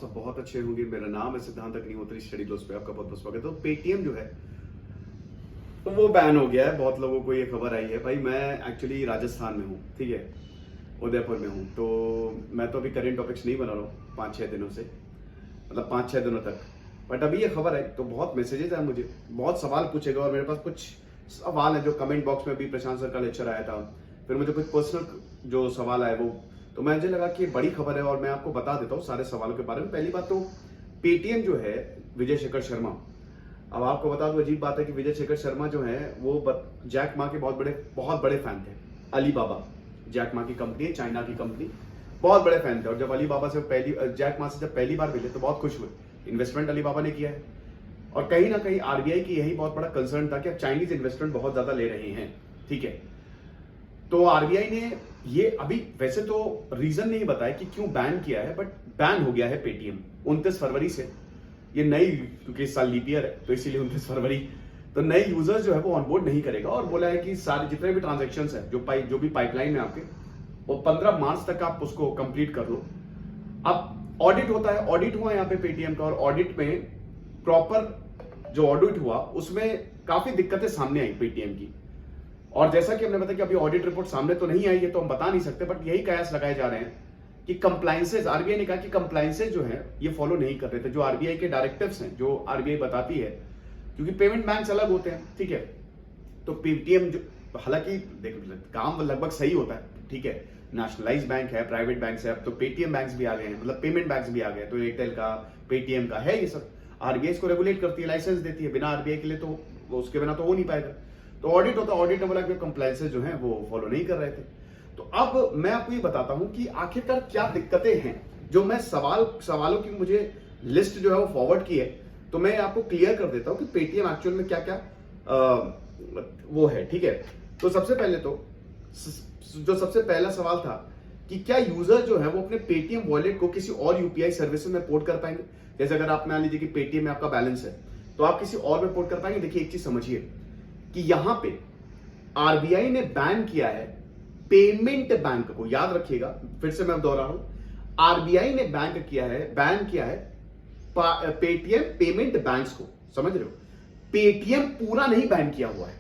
सब बहुत अच्छे होंगे। मेरा नाम है सिद्धांत अग्निहोत्री, स्टडी क्लोज पे आपका बहुत बहुत स्वागत है। तो पेटीएम जो है तो वो बैन हो गया है। बहुत लोगों को ये खबर आई है। भाई मैं एक्चुअली राजस्थान में हूँ, ठीक है, उदयपुर में हूँ। तो मैं तो अभी करेंट टॉपिक्स नहीं बना रहा हूँ 5-6 दिनों से, मतलब 5-6 दिनों तक। बट अभी ये खबर आई तो बहुत मैसेजेस आए मुझे, बहुत सवाल पूछेगा। और मेरे पास कुछ सवाल है जो कमेंट बॉक्स में भी प्रशांत सर का लेक्चर आया था, फिर मुझे कुछ पर्सनल जो सवाल आए वो, तो मुझे लगा कि बड़ी खबर है और मैं आपको बता देता हूँ सारे सवालों के बारे में। पहली बात तो पेटीएम जो है, विजय शेखर शर्मा, अब आपको बता दूं अजीब बात है कि विजय शेखर शर्मा जो है वो जैक मा के बहुत बड़े फैन थे। अलीबाबा जैक मा की कंपनी है, चाइना की कंपनी, बहुत बड़े फैन थे। और जब अलीबाबा से जैक मा से जब पहली बार मिले तो बहुत खुश हुए। इन्वेस्टमेंट अलीबाबा ने किया है और कहीं ना कहीं आरबीआई की यही बहुत बड़ा कंसर्न था कि अब चाइनीज इन्वेस्टमेंट बहुत ज्यादा ले रहे हैं, ठीक है। तो आरबीआई ने ये अभी वैसे तो रीजन नहीं बताया कि क्यों बैन किया है, बट बैन हो गया है पेटीएम 29 फरवरी से। ये नई, क्योंकि इस साल लीप ईयर है तो इसीलिए 29 फरवरी, तो नए यूजर्स जो है वो ऑनबोर्ड नहीं करेगा। और बोला है कि सारे जितने भी ट्रांजेक्शन है जो भी पाइपलाइन में आपके, वो 15 मार्च तक आप उसको कंप्लीट कर लो। अब ऑडिट होता है, ऑडिट हुआ यहाँ पे पेटीएम का, और ऑडिट में प्रॉपर जो ऑडिट हुआ उसमें काफी दिक्कतें सामने आई पेटीएम की। और जैसा कि हमने बताया कि अभी ऑडिट रिपोर्ट सामने तो नहीं आई है तो हम बता नहीं सकते, बट यही कयास लगाए जा रहे हैं कि कंप्लायंसेस, आरबीआई ने कहा कि कंप्लायंसेस जो है ये फॉलो नहीं कर रहे थे, जो आरबीआई के डायरेक्टिव्स हैं, जो आरबीआई बताती है, क्योंकि पेमेंट बैंक्स अलग होते हैं, ठीक है। तो पेटीएम जो, हालांकि देखो काम लगभग सही होता है, ठीक है, नेशनलाइज बैंक है, प्राइवेट बैंक है, अब तो पेटीएम बैंक्स भी आ गए हैं, मतलब पेमेंट बैंक्स भी आ गए, तो एयरटेल का, पेटीएम का है, ये सब आरबीआई इसको रेगुलेट करती है, लाइसेंस देती है। बिना आरबीआई के लिए तो उसके बिना तो हो नहीं पाएगा। तो ऑडिट होता है, ऑडिट वाला जो कंप्लायंसेस जो है वो फॉलो नहीं कर रहे थे। तो अब मैं आपको ये बताता हूं कि आखिरकार क्या दिक्कतें हैं, जो मैं सवालों की मुझे लिस्ट जो है वो फॉरवर्ड की है, तो मैं आपको क्लियर कर देता हूं कि पेटीएम एक्चुअल में क्या क्या वो है, ठीक है। तो सबसे पहले तो जो सबसे पहला सवाल था कि क्या यूजर जो है वो अपने पेटीएम वॉलेट को किसी और यूपीआई सर्विस में पोर्ट कर पाएंगे। जैसे अगर आप मान लीजिए कि पेटीएम में आपका बैलेंस है तो आप किसी और में पोर्ट कर पाएंगे। देखिए एक चीज समझिए कि यहां पे आरबीआई ने बैन किया है पेमेंट बैंक को, याद रखिएगा, फिर से मैं दोहरा रहा हूं, आरबीआई ने बैन किया है पेटीएम पेमेंट बैंक्स को, समझ रहे हो। पेटीएम पूरा नहीं बैन किया हुआ है,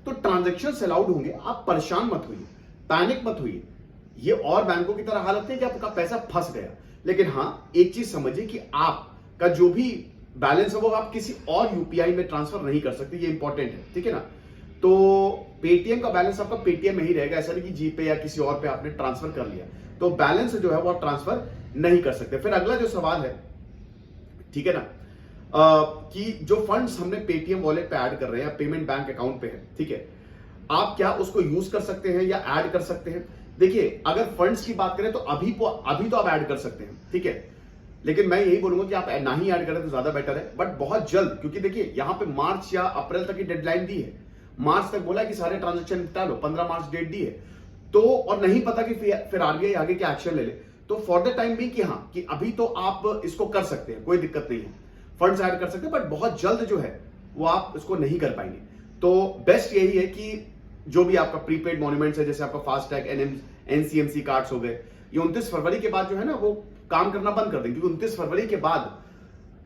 तो ट्रांजैक्शंस अलाउड होंगे। आप परेशान मत होइए, पैनिक मत होइए, ये और बैंकों की तरह हालत नहीं कि आपका पैसा फंस गया। लेकिन हां, एक चीज समझिए कि आपका जो भी बैलेंस है वो आप किसी और यूपीआई में ट्रांसफर नहीं कर सकते, ये इंपॉर्टेंट है, ठीक है ना। तो पेटीएम का बैलेंस आपका पेटीएम में ही रहेगा, ऐसा नहीं कि जीपे या किसी और पे आपने ट्रांसफर कर लिया तो बैलेंस जो है वो आप ट्रांसफर नहीं कर सकते। फिर अगला जो सवाल है, ठीक है ना, कि जो फंड्स हमने पेटीएम वॉलेट पे ऐड कर रहे हैं, पेमेंट बैंक अकाउंट पे है, ठीक है, आप क्या उसको यूज कर सकते हैं या ऐड कर सकते हैं। देखिए अगर फंड्स की बात करें तो अभी तो आप ऐड कर सकते हैं, ठीक है, लेकिन मैं यही बोलूंगा कि आप ना ही ऐड करें तो ज्यादा बेटर है, बट बहुत जल्द, क्योंकि देखिए यहां पे मार्च या अप्रैल तक की डेडलाइन दी है, मार्च तक बोला कि सारे ट्रांजैक्शन निपटा लो, 15 मार्च डेट दी है। तो और नहीं पता कि फिर आरबीआई आगे क्या एक्शन ले ले, तो फॉर द टाइम भी कि हाँ कि अभी तो आप इसको कर सकते हैं, कोई दिक्कत नहीं है, फंड्स ऐड कर सकते हैं, बट बहुत जल्द जो है वो आप इसको नहीं कर पाएंगे। तो बेस्ट यही है कि जो भी आपका प्रीपेड मॉन्यूमेंट्स है, जैसे आपका फास्टैग, एनसीएमसी कार्ड्स हो गए, ये 29 फरवरी के बाद जो है ना वो काम करना बंद कर देंगे, क्योंकि 29 फरवरी के बाद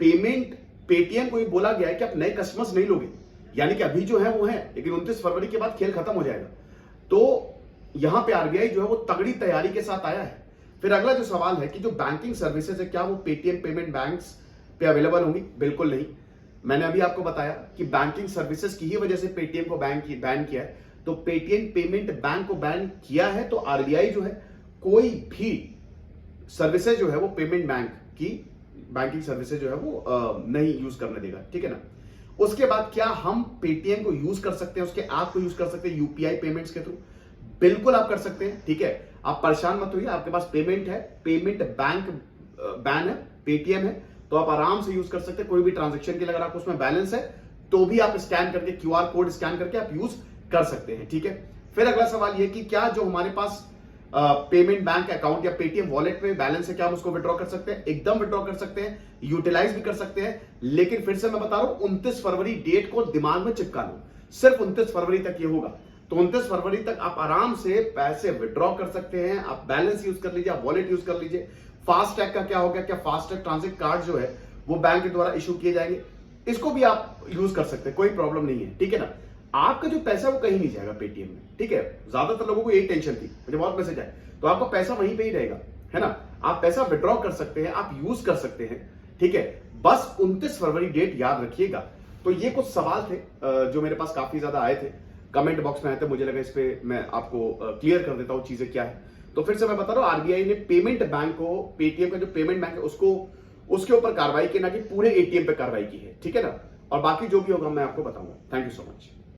पेटीएम को ये बोला गया है कि आप नए कस्टमर्स नहीं लोगे, यानी कि अभी जो है वो है, लेकिन 29 फरवरी के बाद खेल खत्म हो जाएगा। तो यहां पे आरबीआई जो है वो तगड़ी तैयारी के साथ आया है। फिर अगला जो सवाल है कि जो बैंकिंग सर्विसेज है क्या वो पेटीएम पेमेंट बैंक्स पे अवेलेबल होंगी। बिल्कुल नहीं। मैंने अभी आपको बताया कि बैंकिंग सर्विसेज की ही वजह से पेटीएम को बैन किया है। तो पेटीएम पेमेंट बैंक को बैन किया है तो आरबीआई जो है कोई भी सर्विसेज जो है वो पेमेंट बैंक की बैंकिंग सर्विसेज जो है वो नहीं यूज करने देगा, ठीक है ना। उसके बाद क्या हम पेटीएम को यूज कर सकते हैं, उसके ऐप को यूज कर सकते हैं यूपीआई पेमेंट्स के थ्रू। बिल्कुल आप कर सकते हैं, ठीक है, आप परेशान मत होइए, आपके पास पेमेंट है, पेमेंट बैंक बैन है, पेटीएम है, तो आप आराम से यूज कर सकते हैं। कोई भी ट्रांजेक्शन के लिए अगर आपको उसमें बैलेंस है तो भी आप स्कैन करके, क्यूआर कोड स्कैन करके आप यूज कर सकते हैं, ठीक है। फिर अगला सवाल यह कि क्या जो हमारे पास पेमेंट बैंक अकाउंट या पेटीएम वॉलेट में बैलेंस है क्या हम उसको विड्रॉ कर सकते हैं। एकदम विड्रॉ कर सकते हैं, यूटिलाइज भी कर सकते हैं, लेकिन फिर से मैं बता रहा हूं 29 फरवरी डेट को दिमाग में चिपका लो, सिर्फ 29 फरवरी तक ये होगा। तो 29 फरवरी तक आप आराम से पैसे विड्रॉ कर सकते हैं, आप बैलेंस यूज कर लीजिए, आप वॉलेट यूज कर लीजिए। फास्टैग का क्या हो गया, क्या फास्टैग ट्रांजिट कार्ड जो है वो बैंक के द्वारा इशू किए जाएंगे, इसको भी आप यूज कर सकते हैं, कोई प्रॉब्लम नहीं है, ठीक है ना। आपका जो पैसा वो कहीं नहीं जाएगा पेटीएम में, ठीक है। ज्यादातर लोगों को यही टेंशन थी, मुझे बहुत मैसेज आए, तो आपका पैसा वहीं पे ही रहेगा, है ना। आप पैसा विड्रॉ कर सकते हैं, आप यूज कर सकते हैं, ठीक है। बस 29 फरवरी डेट याद रखिएगा। तो ये कुछ सवाल थे जो मेरे पास काफी ज्यादा आए थे, कमेंट बॉक्स में आए थे, मुझे लगा इस पे मैं आपको क्लियर कर देता हूं चीजें क्या है। तो फिर से मैं बता रहा हूं, आरबीआई ने पेमेंट बैंक को, पेटीएम का जो पेमेंट बैंक है उसको, उसके ऊपर कार्रवाई की, ना कि पूरे एटीएम पे कार्रवाई की है, ठीक है ना। और बाकी जो भी होगा मैं आपको बताऊंगा। Thank you so much.